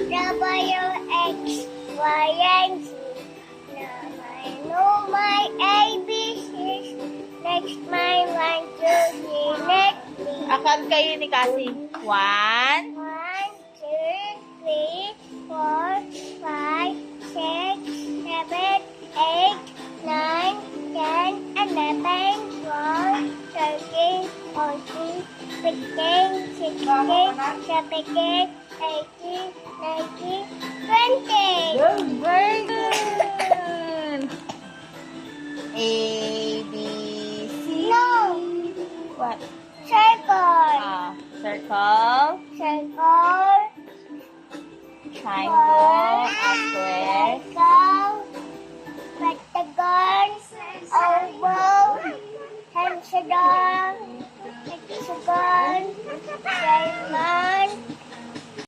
W, X, Y, and Z. Now I know my ABCs. Next my 1, 2, 3, next me. Akan kayo ni Cassie. 1, 1, 2, 3, 4, 5, 6, 7, 8, 9, 10, 11, 12, 13, 14, 15, 16, 17, 18, 19, 20. very good. A, B, C. No. What? Circle. Circle. Circle. Triangle.